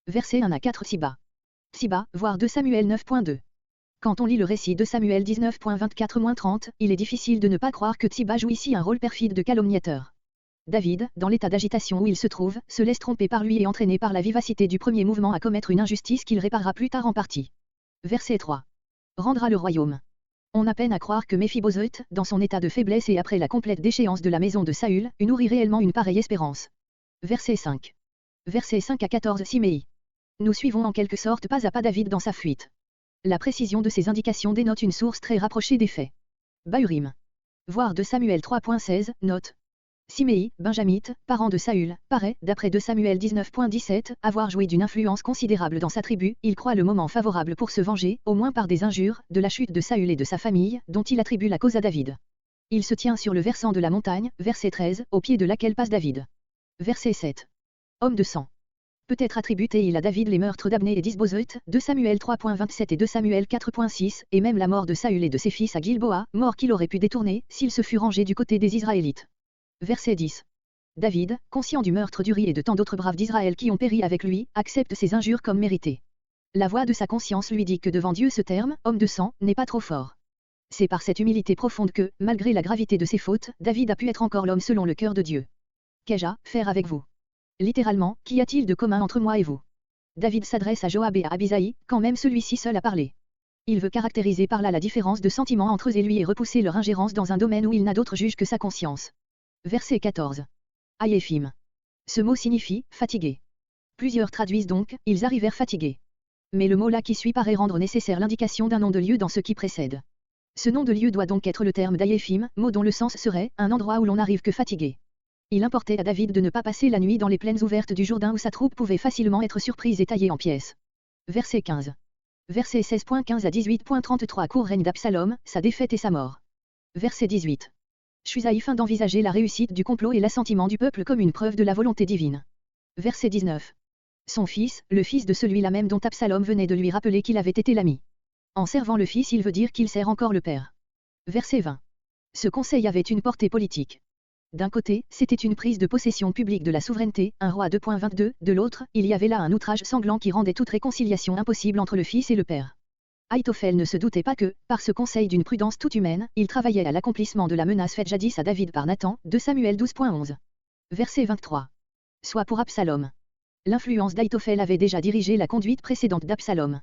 Versets 1 à 4 Siba. Siba, voir 2 Samuel 9.2. Quand on lit le récit de Samuel 19.24-30, il est difficile de ne pas croire que Tsiba joue ici un rôle perfide de calomniateur. David, dans l'état d'agitation où il se trouve, se laisse tromper par lui et entraîné par la vivacité du premier mouvement à commettre une injustice qu'il réparera plus tard en partie. Verset 3. Rendra le royaume. On a peine à croire que Méphibosheth, dans son état de faiblesse et après la complète déchéance de la maison de Saül, eût nourri réellement une pareille espérance. Verset 5. Versets 5 à 14 Siméi. Nous suivons en quelque sorte pas à pas David dans sa fuite. La précision de ces indications dénote une source très rapprochée des faits. Bahurim. Voir 2 Samuel 3.16, note. Siméi, benjamite, parent de Saül, paraît, d'après 2 Samuel 19.17, avoir joué d'une influence considérable dans sa tribu. Il croit le moment favorable pour se venger, au moins par des injures, de la chute de Saül et de sa famille, dont il attribue la cause à David. Il se tient sur le versant de la montagne, verset 13, au pied de laquelle passe David. Verset 7. Homme de sang. Peut-être attribue-t-il à David les meurtres d'Abné et d'Isbosheth, 2 Samuel 3.27 et 2 Samuel 4.6, et même la mort de Saül et de ses fils à Gilboa, mort qu'il aurait pu détourner, s'il se fût rangé du côté des Israélites. Verset 10. David, conscient du meurtre d'Uri et de tant d'autres braves d'Israël qui ont péri avec lui, accepte ces injures comme méritées. La voix de sa conscience lui dit que devant Dieu ce terme, homme de sang, n'est pas trop fort. C'est par cette humilité profonde que, malgré la gravité de ses fautes, David a pu être encore l'homme selon le cœur de Dieu. Qu'ai-je à faire avec vous? Littéralement, qu'y a-t-il de commun entre moi et vous? David s'adresse à Joab et à Abisaï, quand même celui-ci seul a parlé. Il veut caractériser par là la différence de sentiments entre eux et lui et repousser leur ingérence dans un domaine où il n'a d'autre juge que sa conscience. Verset 14. Aïephim. Ce mot signifie « fatigué ». Plusieurs traduisent donc « ils arrivèrent fatigués ». Mais le mot là qui suit paraît rendre nécessaire l'indication d'un nom de lieu dans ce qui précède. Ce nom de lieu doit donc être le terme d'Aïephim, mot dont le sens serait « un endroit où l'on n'arrive que fatigué ». Il importait à David de ne pas passer la nuit dans les plaines ouvertes du Jourdain où sa troupe pouvait facilement être surprise et taillée en pièces. Verset 15. Verset 16.15 à 18.33 Court règne d'Absalom, sa défaite et sa mort. Verset 18. Chusaï feint d'envisager la réussite du complot et l'assentiment du peuple comme une preuve de la volonté divine. Verset 19. Son fils, le fils de celui-là même dont Absalom venait de lui rappeler qu'il avait été l'ami. En servant le fils il veut dire qu'il sert encore le père. Verset 20. Ce conseil avait une portée politique. D'un côté, c'était une prise de possession publique de la souveraineté, un roi 2.22, de l'autre, il y avait là un outrage sanglant qui rendait toute réconciliation impossible entre le fils et le père. Ahitophel ne se doutait pas que, par ce conseil d'une prudence toute humaine, il travaillait à l'accomplissement de la menace faite jadis à David par Nathan, 2 Samuel 12.11. Verset 23. Soit pour Absalom. L'influence d'Ahitophel avait déjà dirigé la conduite précédente d'Absalom.